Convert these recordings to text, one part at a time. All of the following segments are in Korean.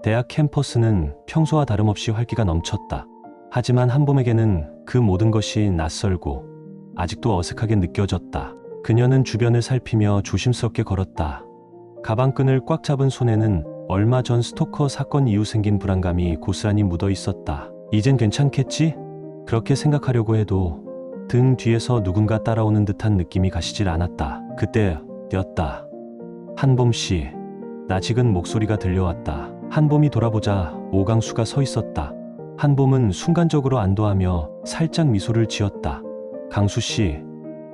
대학 캠퍼스는 평소와 다름없이 활기가 넘쳤다. 하지만 한봄에게는 그 모든 것이 낯설고 아직도 어색하게 느껴졌다. 그녀는 주변을 살피며 조심스럽게 걸었다. 가방끈을 꽉 잡은 손에는 얼마 전 스토커 사건 이후 생긴 불안감이 고스란히 묻어 있었다. 이젠 괜찮겠지? 그렇게 생각하려고 해도 등 뒤에서 누군가 따라오는 듯한 느낌이 가시질 않았다. 그때였다. 한봄 씨. 낯익은 목소리가 들려왔다. 한봄이 돌아보자 오강수가 서 있었다. 한봄은 순간적으로 안도하며 살짝 미소를 지었다. 강수 씨,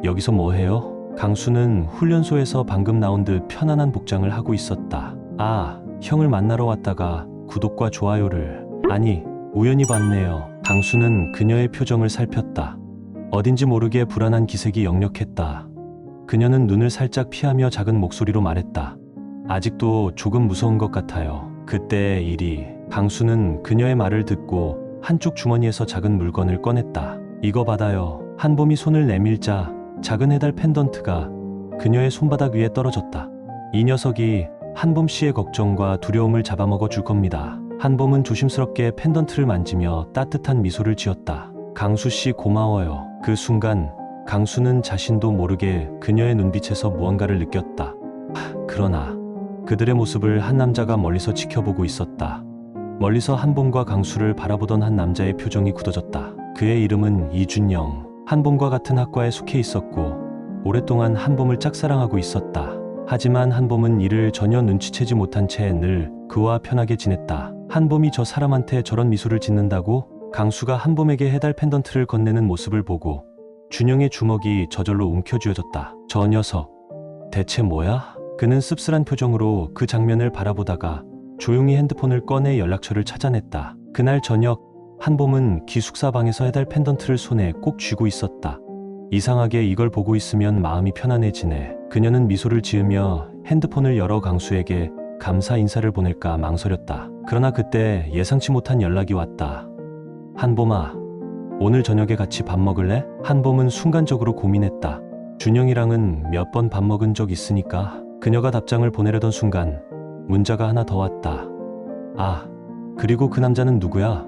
여기서 뭐 해요? 강수는 훈련소에서 방금 나온 듯 편안한 복장을 하고 있었다. 아, 형을 만나러 왔다가 구독과 좋아요를... 아니, 우연히 봤네요. 강수는 그녀의 표정을 살폈다. 어딘지 모르게 불안한 기색이 역력했다. 그녀는 눈을 살짝 피하며 작은 목소리로 말했다. 아직도 조금 무서운 것 같아요. 그때의 일이... 강수는 그녀의 말을 듣고 한쪽 주머니에서 작은 물건을 꺼냈다. 이거 받아요. 한봄이 손을 내밀자 작은 해달 펜던트가 그녀의 손바닥 위에 떨어졌다. 이 녀석이 한봄 씨의 걱정과 두려움을 잡아먹어 줄 겁니다. 한봄은 조심스럽게 펜던트를 만지며 따뜻한 미소를 지었다. 강수 씨 고마워요. 그 순간 강수는 자신도 모르게 그녀의 눈빛에서 무언가를 느꼈다. 그러나 그들의 모습을 한 남자가 멀리서 지켜보고 있었다. 멀리서 한봄과 강수를 바라보던 한 남자의 표정이 굳어졌다. 그의 이름은 이준영. 한봄과 같은 학과에 속해 있었고 오랫동안 한봄을 짝사랑하고 있었다. 하지만 한봄은 이를 전혀 눈치채지 못한 채 늘 그와 편하게 지냈다. 한봄이 저 사람한테 저런 미소를 짓는다고? 강수가 한봄에게 해달 펜던트를 건네는 모습을 보고 준영의 주먹이 저절로 움켜쥐어졌다. 저 녀석, 대체 뭐야? 그는 씁쓸한 표정으로 그 장면을 바라보다가 조용히 핸드폰을 꺼내 연락처를 찾아냈다. 그날 저녁 한봄은 기숙사 방에서 해달 펜던트를 손에 꼭 쥐고 있었다. 이상하게 이걸 보고 있으면 마음이 편안해지네. 그녀는 미소를 지으며 핸드폰을 열어 강수에게 감사 인사를 보낼까 망설였다. 그러나 그때 예상치 못한 연락이 왔다. 한봄아, 오늘 저녁에 같이 밥 먹을래? 한봄은 순간적으로 고민했다. 준영이랑은 몇 번 밥 먹은 적 있으니까. 그녀가 답장을 보내려던 순간 문자가 하나 더 왔다. 아, 그리고 그 남자는 누구야?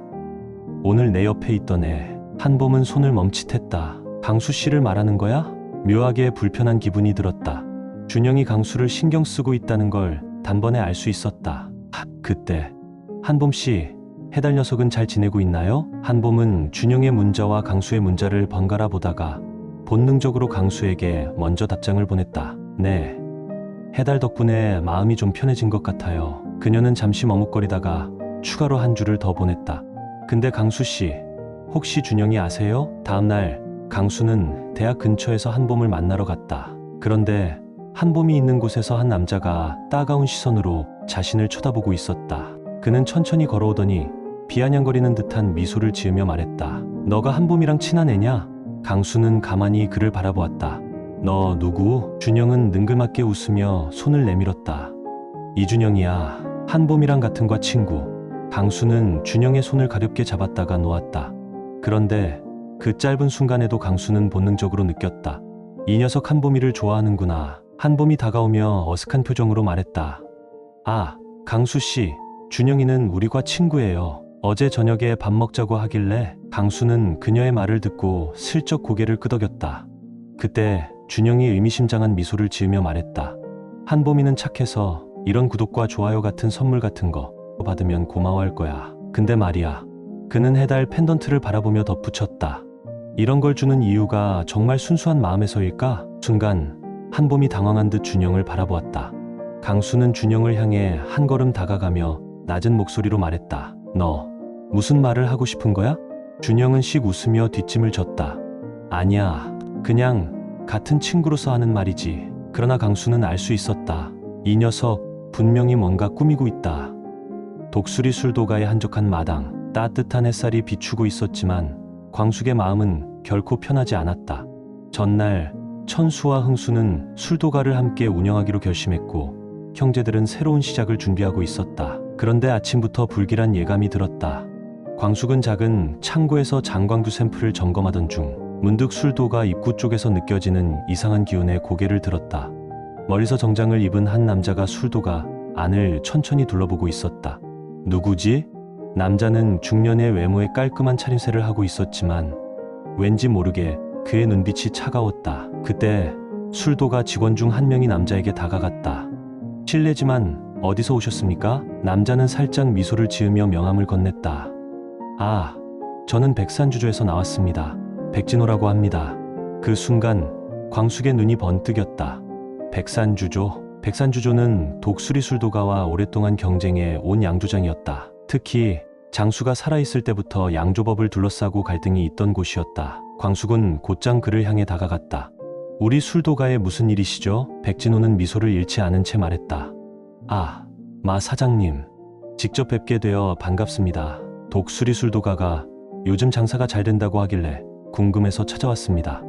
오늘 내 옆에 있던 애. 한봄은 손을 멈칫했다. 강수 씨를 말하는 거야? 묘하게 불편한 기분이 들었다. 준영이 강수를 신경 쓰고 있다는 걸 단번에 알 수 있었다. 그때 한봄 씨, 해달 녀석은 잘 지내고 있나요? 한봄은 준영의 문자와 강수의 문자를 번갈아 보다가 본능적으로 강수에게 먼저 답장을 보냈다. 네, 해달 덕분에 마음이 좀 편해진 것 같아요. 그녀는 잠시 머뭇거리다가 추가로 한 줄을 더 보냈다. 근데 강수 씨, 혹시 준영이 아세요? 다음 날 강수는 대학 근처에서 한봄을 만나러 갔다. 그런데 한봄이 있는 곳에서 한 남자가 따가운 시선으로 자신을 쳐다보고 있었다. 그는 천천히 걸어오더니 비아냥거리는 듯한 미소를 지으며 말했다. 너가 한봄이랑 친한 애냐? 강수는 가만히 그를 바라보았다. 너 누구? 준영은 능글맞게 웃으며 손을 내밀었다. 이준영이야. 한봄이랑 같은 과 친구. 강수는 준영의 손을 가볍게 잡았다가 놓았다. 그런데 그 짧은 순간에도 강수는 본능적으로 느꼈다. 이 녀석 한봄이를 좋아하는구나. 한봄이 다가오며 어색한 표정으로 말했다. 아, 강수 씨, 준영이는 우리 과 친구예요. 어제 저녁에 밥 먹자고 하길래. 강수는 그녀의 말을 듣고 슬쩍 고개를 끄덕였다. 그때 준영이 의미심장한 미소를 지으며 말했다. 한봄이는 착해서 이런 구독과 좋아요 같은 선물 같은 거 받으면 고마워할 거야. 근데 말이야. 그는 해달 펜던트를 바라보며 덧붙였다. 이런 걸 주는 이유가 정말 순수한 마음에서일까? 순간 한봄이 당황한 듯 준영을 바라보았다. 강수는 준영을 향해 한 걸음 다가가며 낮은 목소리로 말했다. 너 무슨 말을 하고 싶은 거야? 준영은 씩 웃으며 뒷짐을 졌다. 아니야, 그냥 같은 친구로서 하는 말이지. 그러나 강수는 알 수 있었다. 이 녀석 분명히 뭔가 꾸미고 있다. 독수리 술도가의 한적한 마당, 따뜻한 햇살이 비추고 있었지만 광숙의 마음은 결코 편하지 않았다. 전날 천수와 흥수는 술도가를 함께 운영하기로 결심했고 형제들은 새로운 시작을 준비하고 있었다. 그런데 아침부터 불길한 예감이 들었다. 광숙은 작은 창고에서 장광두 샘플을 점검하던 중 문득 술도가 입구 쪽에서 느껴지는 이상한 기운에 고개를 들었다. 멀리서 정장을 입은 한 남자가 술도가 안을 천천히 둘러보고 있었다. 누구지? 남자는 중년의 외모에 깔끔한 차림새를 하고 있었지만 왠지 모르게 그의 눈빛이 차가웠다. 그때 술도가 직원 중 한 명이 남자에게 다가갔다. 실례지만 어디서 오셨습니까? 남자는 살짝 미소를 지으며 명함을 건넸다. 아, 저는 백산주조에서 나왔습니다. 백진호라고 합니다. 그 순간 광숙의 눈이 번뜩였다. 백산주조. 백산주조는 독수리 술도가와 오랫동안 경쟁해 온 양조장이었다. 특히 장수가 살아있을 때부터 양조법을 둘러싸고 갈등이 있던 곳이었다. 광숙은 곧장 그를 향해 다가갔다. 우리 술도가에 무슨 일이시죠? 백진호는 미소를 잃지 않은 채 말했다. 아, 마 사장님. 직접 뵙게 되어 반갑습니다. 독수리 술도가가 요즘 장사가 잘 된다고 하길래 궁금해서 찾아왔습니다.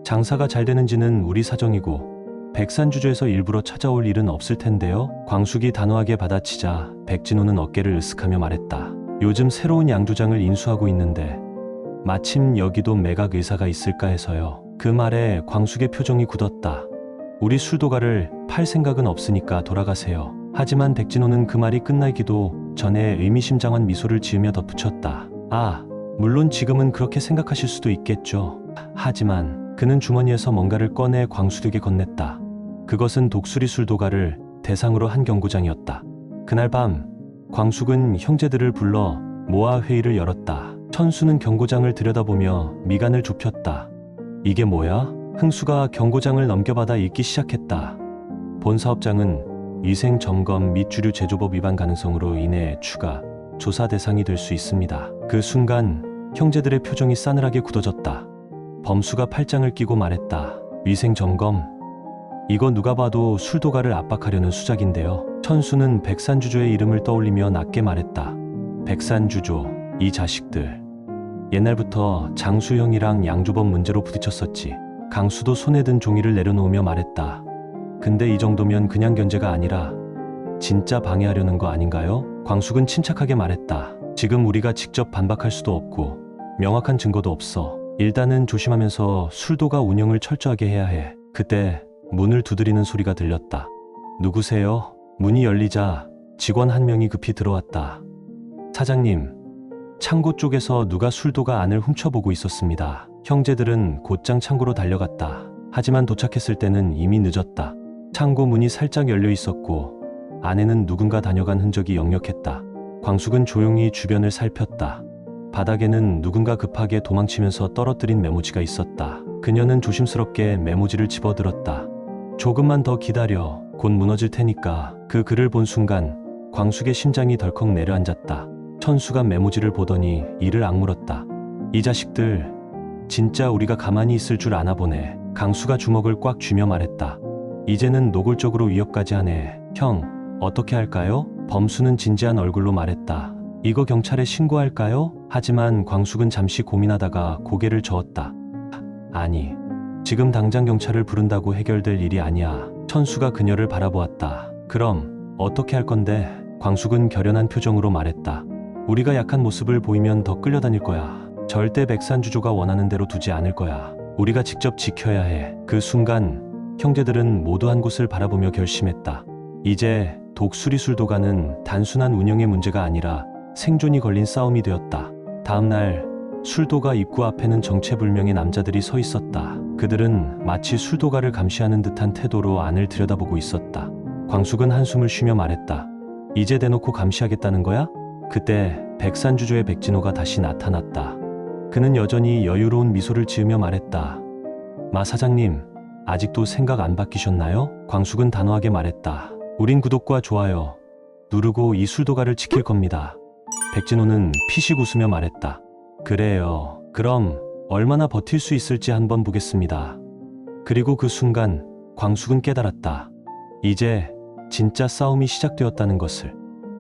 장사가 잘 되는지는 우리 사정이고 백산주조에서 일부러 찾아올 일은 없을 텐데요. 광숙이 단호하게 받아치자 백진호는 어깨를 으쓱하며 말했다. 요즘 새로운 양조장을 인수하고 있는데 마침 여기도 매각 의사가 있을까 해서요. 그 말에 광숙의 표정이 굳었다. 우리 술도가를 팔 생각은 없으니까 돌아가세요. 하지만 백진호는 그 말이 끝나기도 전에 의미심장한 미소를 지으며 덧붙였다. 아, 물론 지금은 그렇게 생각하실 수도 있겠죠. 하지만 그는 주머니에서 뭔가를 꺼내 광숙에게 건넸다. 그것은 독수리 술도가를 대상으로 한 경고장이었다. 그날 밤 광숙은 형제들을 불러 모아 회의를 열었다. 천수는 경고장을 들여다보며 미간을 좁혔다. 이게 뭐야? 흥수가 경고장을 넘겨받아 읽기 시작했다. 본 사업장은 위생 점검 및 주류 제조법 위반 가능성으로 인해 추가 조사 대상이 될 수 있습니다. 그 순간 형제들의 표정이 싸늘하게 굳어졌다. 범수가 팔짱을 끼고 말했다. 위생 점검? 이거 누가 봐도 술도가를 압박하려는 수작인데요. 천수는 백산주조의 이름을 떠올리며 낮게 말했다. 백산주조, 이 자식들. 옛날부터 장수형이랑 양조법 문제로 부딪혔었지. 강수도 손에 든 종이를 내려놓으며 말했다. 근데 이 정도면 그냥 견제가 아니라 진짜 방해하려는 거 아닌가요? 광숙은 침착하게 말했다. 지금 우리가 직접 반박할 수도 없고 명확한 증거도 없어. 일단은 조심하면서 술도가 운영을 철저하게 해야 해. 그때 문을 두드리는 소리가 들렸다. 누구세요? 문이 열리자 직원 한 명이 급히 들어왔다. 사장님, 창고 쪽에서 누가 술도가 안을 훔쳐보고 있었습니다. 형제들은 곧장 창고로 달려갔다. 하지만 도착했을 때는 이미 늦었다. 창고 문이 살짝 열려 있었고 안에는 누군가 다녀간 흔적이 역력했다. 광숙은 조용히 주변을 살폈다. 바닥에는 누군가 급하게 도망치면서 떨어뜨린 메모지가 있었다. 그녀는 조심스럽게 메모지를 집어들었다. 조금만 더 기다려. 곧 무너질 테니까. 그 글을 본 순간 광숙의 심장이 덜컥 내려앉았다. 천수가 메모지를 보더니 이를 악물었다. 이 자식들, 진짜 우리가 가만히 있을 줄 아나 보네. 강수가 주먹을 꽉 쥐며 말했다. 이제는 노골적으로 위협까지 하네. 형, 어떻게 할까요? 범수는 진지한 얼굴로 말했다. 이거 경찰에 신고할까요? 하지만 광숙은 잠시 고민하다가 고개를 저었다. 아니, 지금 당장 경찰을 부른다고 해결될 일이 아니야. 천수가 그녀를 바라보았다. 그럼 어떻게 할 건데? 광숙은 결연한 표정으로 말했다. 우리가 약한 모습을 보이면 더 끌려다닐 거야. 절대 백산주조가 원하는 대로 두지 않을 거야. 우리가 직접 지켜야 해. 그 순간 형제들은 모두 한 곳을 바라보며 결심했다. 이제 독수리 술도가는 단순한 운영의 문제가 아니라 생존이 걸린 싸움이 되었다. 다음 날 술도가 입구 앞에는 정체불명의 남자들이 서 있었다. 그들은 마치 술도가를 감시하는 듯한 태도로 안을 들여다보고 있었다. 광숙은 한숨을 쉬며 말했다. 이제 대놓고 감시하겠다는 거야? 그때 백산주조의 백진호가 다시 나타났다. 그는 여전히 여유로운 미소를 지으며 말했다. 마 사장님, 아직도 생각 안 바뀌셨나요? 광숙은 단호하게 말했다. 우린 구독과 좋아요 누르고 이 술도가를 지킬 겁니다. 백진호는 피식 웃으며 말했다. 그래요. 그럼 얼마나 버틸 수 있을지 한번 보겠습니다. 그리고 그 순간 광숙은 깨달았다. 이제 진짜 싸움이 시작되었다는 것을.